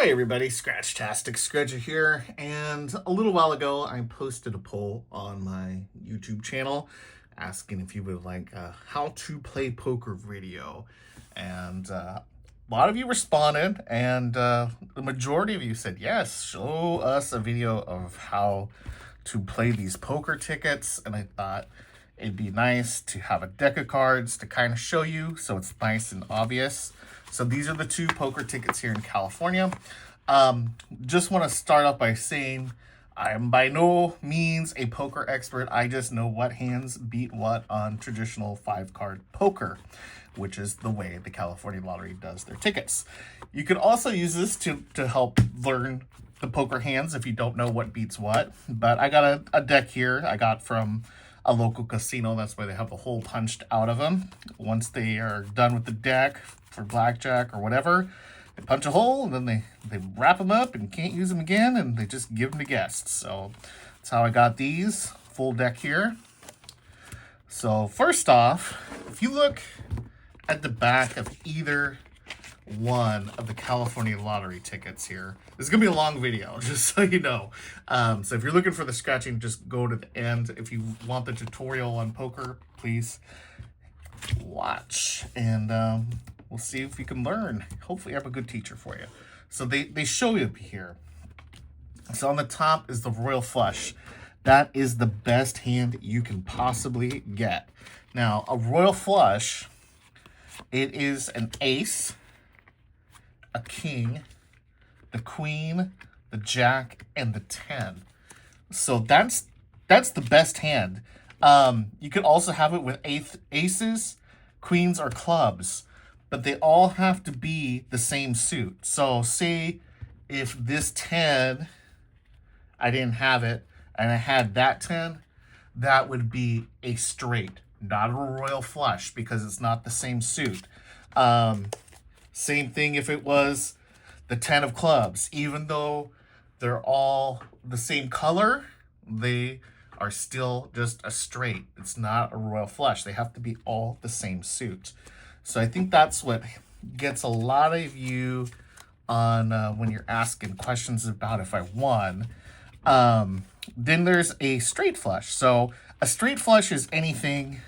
Hi everybody, Scratchtastic Scratcher here, and a little while ago I posted a poll on my YouTube channel asking if you would like a how to play poker video, and a lot of you responded, and the majority of you said yes, show us a video of how to play these poker tickets. And I thought it'd be nice to have a deck of cards to kind of show you so it's nice and obvious. So these are the two poker tickets here in California. Just want to start off by saying I am by no means a poker expert. I just know what hands beat what on traditional 5-card poker, which is the way the California Lottery does their tickets. You could also use this to help learn the poker hands if you don't know what beats what. But I got a deck here I got from a local casino. That's why they have the hole punched out of them. Once they are done with the deck for blackjack or whatever, they punch a hole and then they wrap them up and can't use them again, and they just give them to guests. So that's how I got these full deck here. So first off, if you look at the back of either one of the California Lottery tickets here, this is gonna be a long video, just so you know. So if you're looking for the scratching, just go to the end. If you want the tutorial on poker, please watch, and we'll see if you can learn. Hopefully I have a good teacher for you. So they show you up here. So on the top is the Royal Flush. That is the best hand you can possibly get. Now, a Royal Flush, it is an ace, a king, the queen, the jack, and the 10. So that's the best hand. You could also have it with aces, queens, or clubs, but they all have to be the same suit. So say if this 10, I didn't have it, and I had that 10, that would be a straight, not a royal flush, because it's not the same suit. Same thing if it was the 10 of clubs. Even though they're all the same color, they are still just a straight. It's not a royal flush. They have to be all the same suit. So I think that's what gets a lot of you on when you're asking questions about if I won. Then there's a straight flush. So a straight flush is anything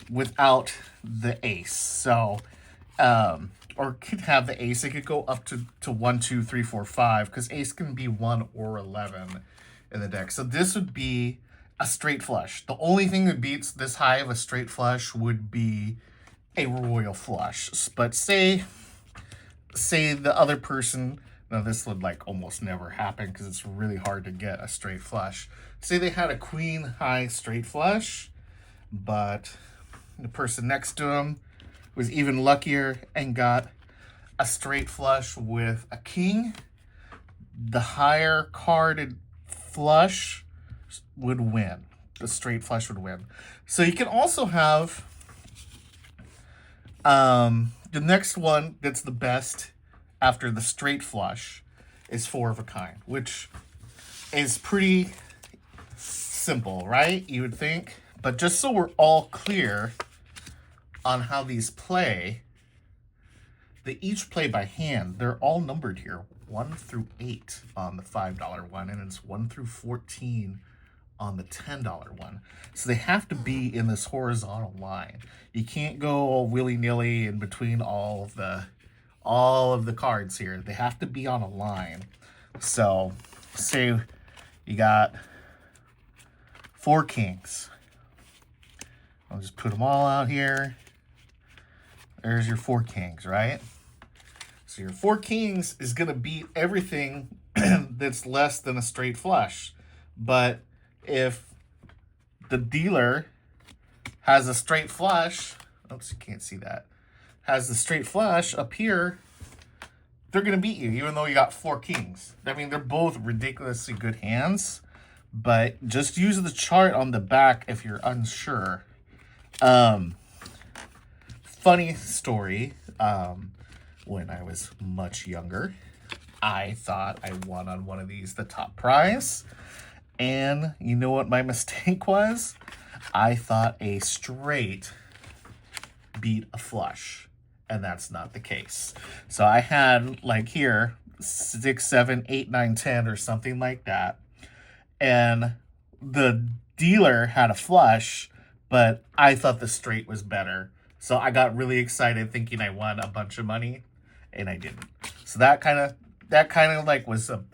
without the ace. So or could have the ace. It could go up to 1, 2, 3, 4, 5, because ace can be 1 or 11 in the deck. So this would be a straight flush. The only thing that beats this high of a straight flush would be a royal flush. But say the other person, now this would like almost never happen because it's really hard to get a straight flush. Say they had a queen high straight flush, but the person next to them was even luckier and got a straight flush with a king. The higher carded flush would win. The straight flush would win. So you can also have the next one that's the best after the straight flush is 4 of a kind, which is pretty simple, right? You would think. But just so we're all clear on how these play, they each play by hand. They're all numbered here, 1 through 8 on the $5 one, and it's 1 through 14 on the $10 one. So they have to be in this horizontal line. You can't go all willy-nilly in between all of the cards here. They have to be on a line. So say you got 4 kings. I'll just put them all out here. There's your 4 kings, right? So your 4 kings is going to beat everything that's less than a straight flush. But if the dealer has a straight flush, oops, you can't see that, has the straight flush up here, they're going to beat you, even though you got 4 kings. I mean, they're both ridiculously good hands, but just use the chart on the back if you're unsure. Funny story, when I was much younger, I thought I won on one of these, the top prize. And you know what my mistake was? I thought a straight beat a flush, and that's not the case. So I had, like here, 6, 7, 8, 9, 10, or something like that. And the dealer had a flush, but I thought the straight was better. So I got really excited thinking I won a bunch of money, and I didn't. So that kind of like was a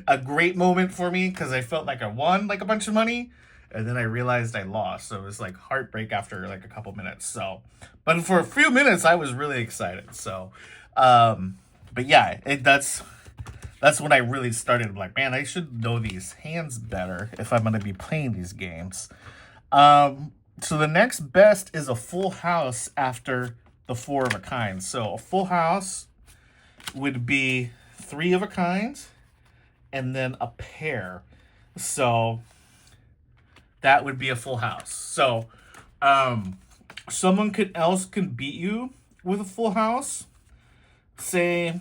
a great moment for me, because I felt like I won like a bunch of money, and then I realized I lost. So it was like heartbreak after like a couple minutes. So, but for a few minutes I was really excited. So, but yeah, that's when I really started like, man, I should know these hands better if I'm going to be playing these games. So the next best is a full house after the 4 of a kind. So a full house would be 3 of a kind and then a pair. So that would be a full house. So someone else can beat you with a full house. Say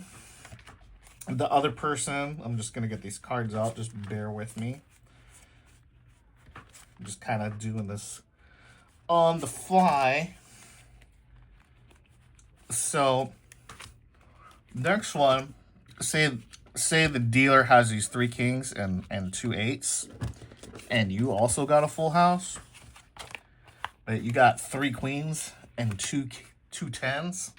the other person, I'm just going to get these cards out, just bear with me. I'm just kind of doing this on the fly. So next one, say the dealer has these 3 kings and 2 8s, and you also got a full house, but you got 3 queens and 2 10s.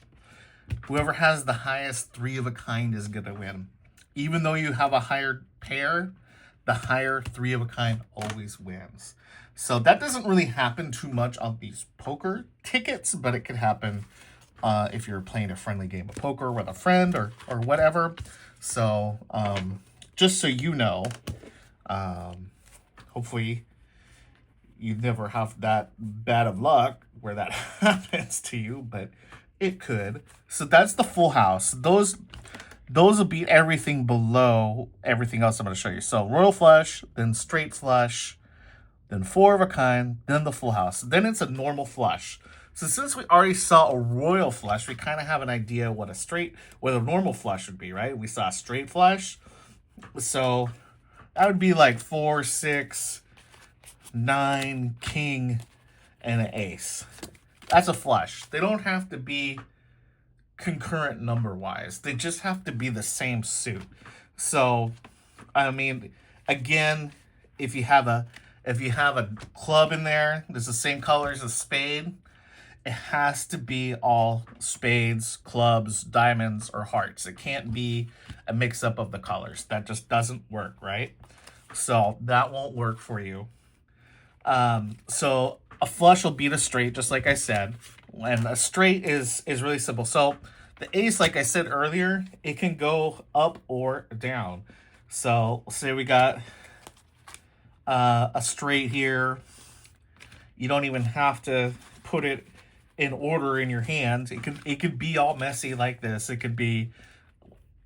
Whoever has the highest 3 of a kind is gonna win. Even though you have a higher pair, the higher 3 of a kind always wins. So that doesn't really happen too much on these poker tickets, but it could happen if you're playing a friendly game of poker with a friend or whatever. So just so you know, hopefully you never have that bad of luck where that happens to you, but it could. So that's the full house. Those will beat everything below everything else I'm going to show you. So royal flush, then straight flush, then 4 of a kind, then the full house. Then it's a normal flush. So since we already saw a royal flush, we kind of have an idea what a normal flush would be, right? We saw a straight flush. So that would be like 4, 6, 9, king, and an ace. That's a flush. They don't have to be concurrent number-wise. They just have to be the same suit. So, I mean, again, if you have a club in there that's the same color as a spade, it has to be all spades, clubs, diamonds, or hearts. It can't be a mix-up of the colors. That just doesn't work, right? So that won't work for you. So a flush will beat a straight, just like I said. And a straight is really simple. So the ace, like I said earlier, it can go up or down. So say we got a straight here. You don't even have to put it in order in your hand. It could be all messy like this. It could be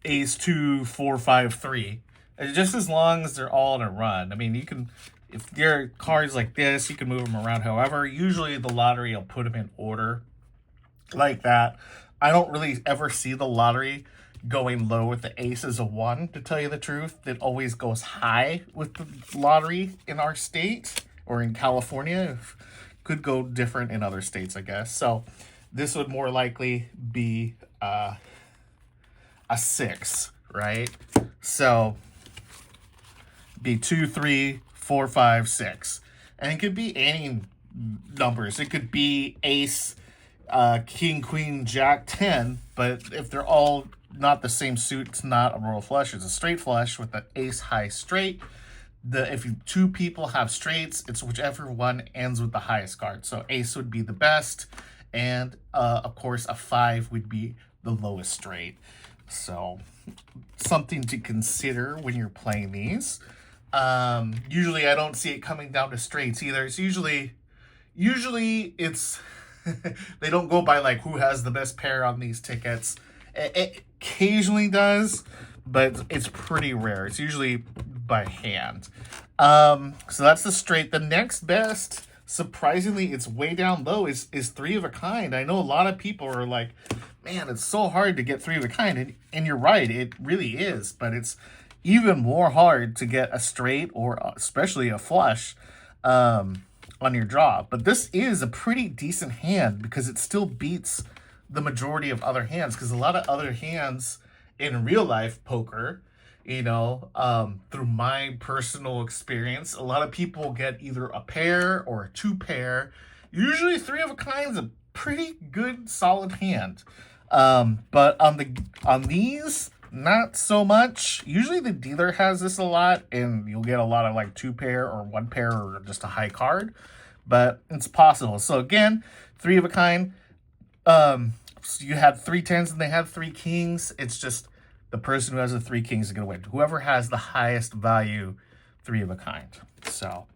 ace 2, 4, 5, 3. And just as long as they're all in a run. I mean, you can, if there are cards like this, you can move them around. However, usually the lottery will put them in order like that. I don't really ever see the lottery going low with the aces of 1, to tell you the truth. It always goes high with the lottery in our state or in California. Could go different in other states, I guess. So this would more likely be a 6, right? So be 2, 3, 4, 5, 6. And it could be any numbers. It could be ace, king, queen, jack, 10. But if they're all not the same suit, it's not a royal flush. It's a straight flush with an ace high straight. If 2 people have straights, it's whichever one ends with the highest card. So ace would be the best, and of course a 5 would be the lowest straight. So something to consider when you're playing these. Usually I don't see it coming down to straights either. It's usually it's they don't go by like who has the best pair on these tickets. It occasionally does, but it's pretty rare. It's usually by hand. So that's the straight. The next best, surprisingly, it's way down low, is 3 of a kind. I know a lot of people are like, man, it's so hard to get 3 of a kind. And you're right, it really is. But it's even more hard to get a straight or especially a flush on your draw. But this is a pretty decent hand because it still beats the majority of other hands, because a lot of other hands, in real life poker, you know, through my personal experience, a lot of people get either a pair or a two pair. Usually three of a kind is a pretty good solid hand. But on these, not so much. Usually the dealer has this a lot, and you'll get a lot of like two pair or one pair or just a high card, but it's possible. So again, three of a kind. So you had 3 10s and they had 3 kings. It's just the person who has the 3 kings is going to win. Whoever has the highest value 3 of a kind. So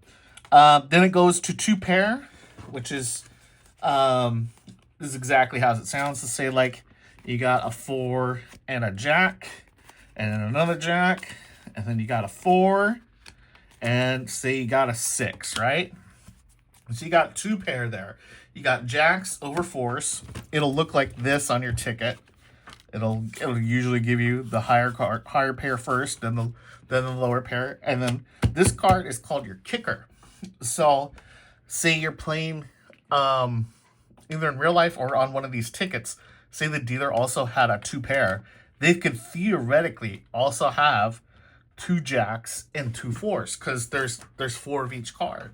then it goes to 2 pair, which is this is exactly how it sounds. To say like you got a 4 and a jack, and then another jack, and then you got a 4, and say you got a 6, right? So you got 2 pair there. You got jacks over 4s. It'll look like this on your ticket. It'll usually give you the higher pair first, then the lower pair, and then this card is called your kicker. So, say you're playing either in real life or on one of these tickets. Say the dealer also had a 2 pair. They could theoretically also have 2 jacks and 2 4s because there's 4 of each card.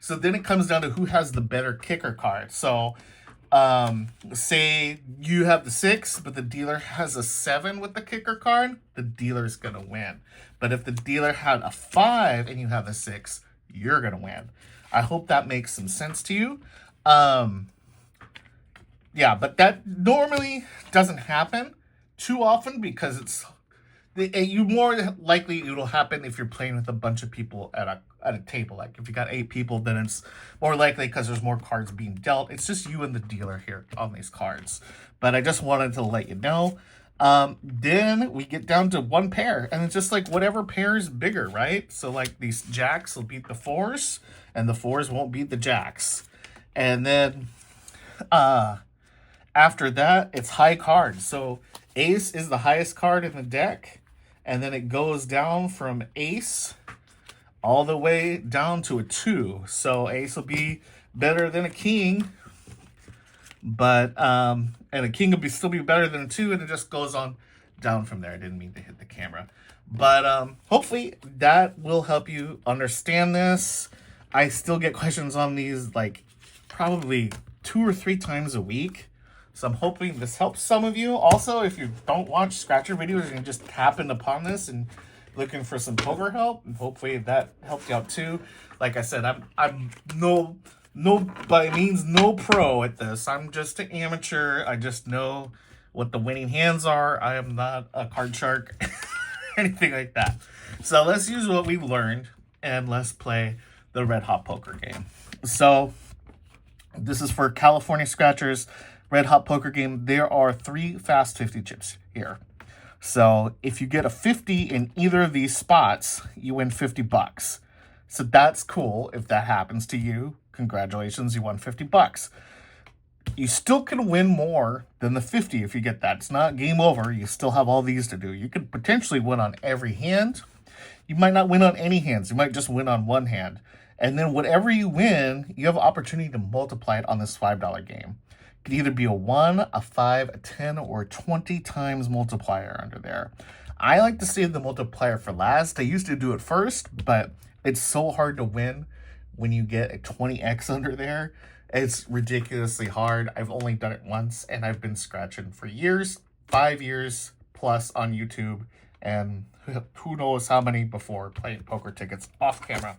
So then it comes down to who has the better kicker card. So say you have the 6, but the dealer has a 7 with the kicker card, the dealer's going to win. But if the dealer had a 5 and you have a 6, you're going to win. I hope that makes some sense to you. Yeah, but that normally doesn't happen too often because you more likely it'll happen if you're playing with a bunch of people at a table. Like if you got 8 people, then it's more likely because there's more cards being dealt. It's just you and the dealer here on these cards. But I just wanted to let you know. Then we get down to 1 pair, and it's just like whatever pair is bigger, right? So like these jacks will beat the 4s, and the 4s won't beat the jacks. And then after that, it's high cards. So ace is the highest card in the deck, and then it goes down from ace all the way down to a 2. So ace will be better than a king, but and a king will still be better than a 2, and it just goes on down from there. I didn't mean to hit the camera, but hopefully that will help you understand this. I still get questions on these like probably 2 or 3 times a week. So I'm hoping this helps some of you. Also, if you don't watch Scratcher videos and you just happened upon this and looking for some poker help, and hopefully that helped you out too. Like I said, I'm no by means no pro at this. I'm just an amateur. I just know what the winning hands are. I am not a card shark or anything like that. So let's use what we've learned and let's play the Red Hot Poker game. So this is for California Scratchers Red Hot Poker game. There are 3 fast 50 chips here. So if you get a 50 in either of these spots, you win $50. So that's cool. If that happens to you, congratulations, you won $50. You still can win more than the 50 if you get that. It's not game over. You still have all these to do. You could potentially win on every hand. You might not win on any hands. You might just win on one hand. And then whatever you win, you have an opportunity to multiply it on this $5 game. It could either be a 1, a 5, a 10, or a 20 times multiplier under there. I like to save the multiplier for last. I used to do it first, but it's so hard to win when you get a 20x under there. It's ridiculously hard. I've only done it once, and I've been scratching for years, 5 years plus on YouTube, and who knows how many before playing poker tickets off camera.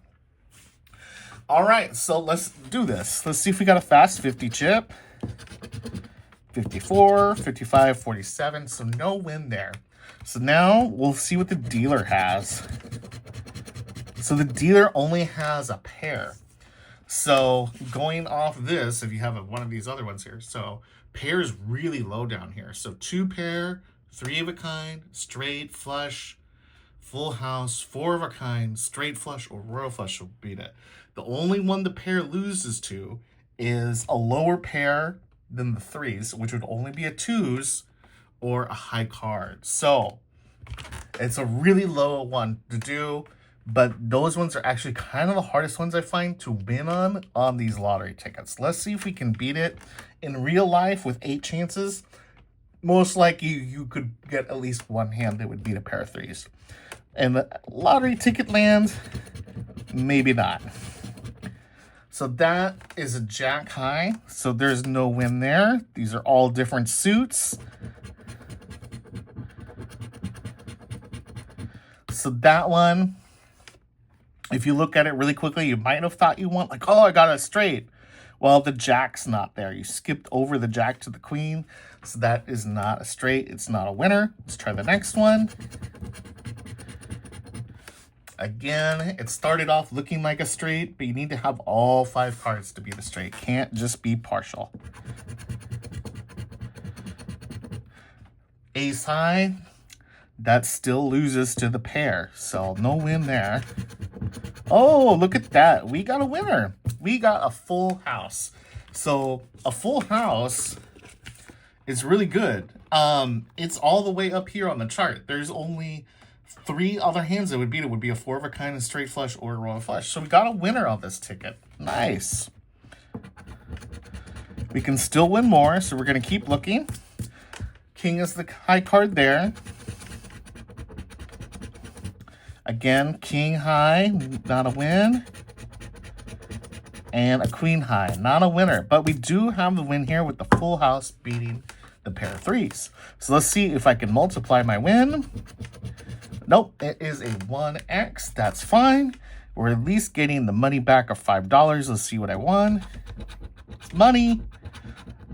All right, so let's do this. Let's see if we got a fast 50 chip. 54, 55, 47, so no win there. So now we'll see what the dealer has. So the dealer only has a pair. So going off this, if you have one of these other ones here, so pair is really low down here. So 2 pair, 3 of a kind, straight, flush, full house, 4 of a kind, straight flush, or royal flush will beat it. The only one the pair loses to is a lower pair than the 3s, which would only be a 2s or a high card. So it's a really low one to do, but those ones are actually kind of the hardest ones I find to win on these lottery tickets. Let's see if we can beat it in real life with 8 chances. most likely you could get at least one hand that would beat a pair of threes. And the lottery ticket lands, maybe not. So that is a jack high. So there's no win there. These are all different suits. So that one, if you look at it really quickly, you might have thought you won, like, oh, I got a straight. Well, the jack's not there. You skipped over the jack to the queen. So that is not a straight. It's not a winner. Let's try the next one. Again, it started off looking like a straight, but you need to have all 5 cards to be the straight. Can't just be partial. Ace high, that still loses to the pair. So no win there. Oh, look at that. We got a winner. We got a full house. So a full house is really good. It's all the way up here on the chart. There's only 3 other hands that would beat it. Would be a 4 of a kind, a straight flush, or a royal flush. So we got a winner on this ticket. Nice. We can still win more, so we're going to keep looking. King is the high card there. Again, king high, not a win. And a queen high, not a winner. But we do have the win here with the full house beating the pair of threes. So let's see if I can multiply my win. Nope, it is a 1x. That's fine. We're at least getting the money back of $5. Let's see what I won. It's money.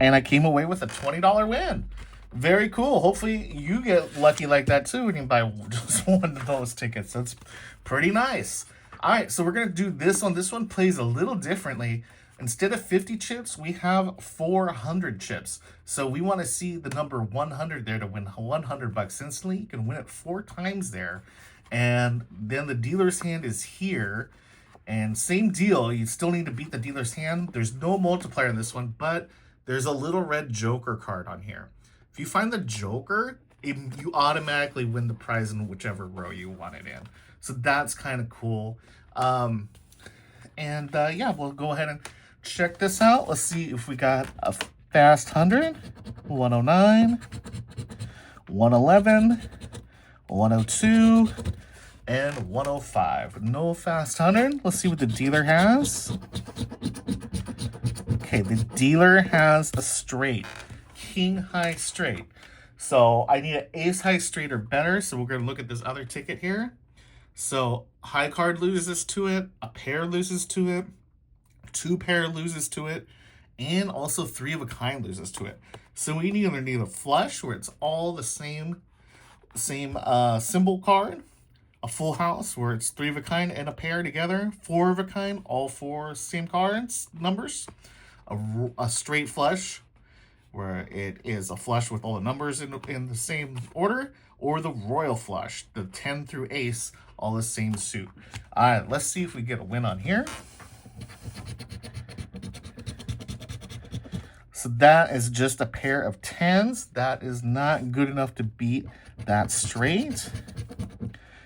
And I came away with a $20 win. Very cool. Hopefully you get lucky like that too and you buy just one of those tickets. That's pretty nice. All right, so we're going to do this one. This one plays a little differently. Instead of 50 chips, we have 400 chips. So we want to see the number 100 there to win 100 bucks instantly. You can win it 4 times there. And then the dealer's hand is here. And same deal, you still need to beat the dealer's hand. There's no multiplier in this one, but there's a little red joker card on here. If you find the joker, you automatically win the prize in whichever row you want it in. So that's kind of cool. Yeah, we'll go ahead and check this out. Let's see if we got a fast 100, 109, 111, 102, and 105. No fast 100. Let's see what the dealer has. Okay, the dealer has a straight. King high straight. So I need an ace high straight or better. So we're going to look at this other ticket here. So high card loses to it, a pair loses to it, 2 pair loses to it, and also 3 of a kind loses to it. So we either need a flush where it's all the same symbol card, a full house where it's 3 of a kind and a pair together, 4 of a kind, all 4 same cards, numbers, a straight flush where it is a flush with all the numbers in the same order, or the royal flush, the 10 through ace, all the same suit. All right, let's see if we get a win on here. So that is just a pair of 10s. That is not good enough to beat that straight.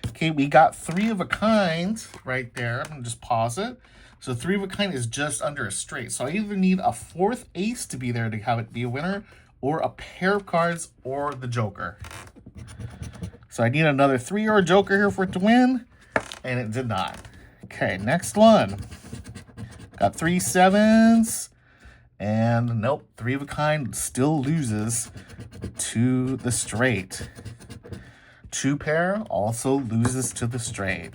Okay, we got 3 of a kind right there. I'm gonna just pause it. So 3 of a kind is just under a straight. So I either need a 4th ace to be there to have it be a winner, or a pair of cards, or the joker. So I need another 3 or a joker here for it to win, and it did not. Okay, next one. Got 3 7s, and nope, 3 of a kind still loses to the straight. 2 pair also loses to the straight.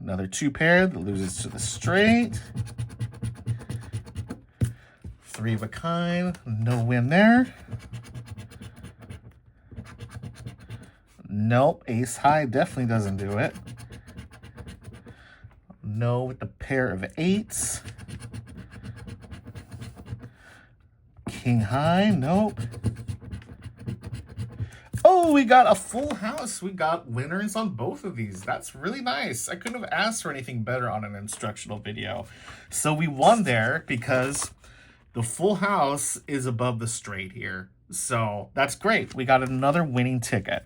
Another 2 pair that loses to the straight. 3 of a kind, no win there. Nope, ace high definitely doesn't do it. No with the pair of 8s. King high, nope. Oh, we got a full house. We got winners on both of these. That's really nice. I couldn't have asked for anything better on an instructional video. So we won there because the full house is above the straight here. So that's great. We got another winning ticket.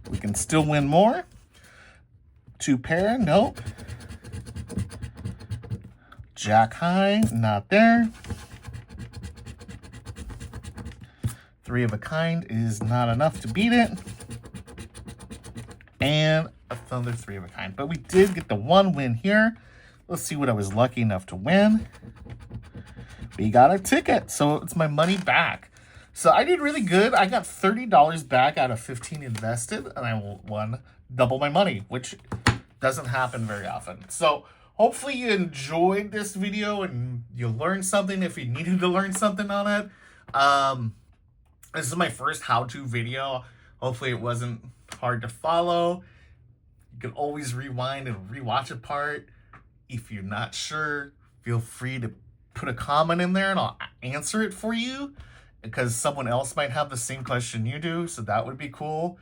We can still win more. 2 pair, nope. Jack high, not there. 3 of a kind is not enough to beat it. And another 3 of a kind. But we did get the 1 win here. Let's see what I was lucky enough to win. We got a ticket, so it's my money back. So I did really good. I got $30 back out of 15 invested, and I won double my money, which doesn't happen very often. So hopefully you enjoyed this video and you learned something if you needed to learn something on it. This is my first how-to video. Hopefully it wasn't hard to follow. You can always rewind and rewatch a part. If you're not sure, feel free to put a comment in there and I'll answer it for you, because someone else might have the same question you do, so that would be cool.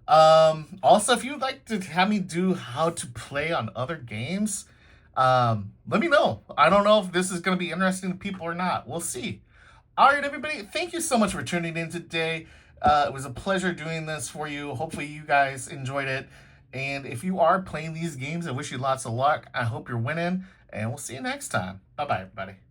Also, if you'd like to have me do how to play on other games, let me know. I don't know if this is going to be interesting to people or not. We'll see. All right, everybody, thank you so much for tuning in today. It was a pleasure doing this for you. Hopefully you guys enjoyed it. And if you are playing these games, I wish you lots of luck. I hope you're winning, and we'll see you next time. Bye-bye, everybody.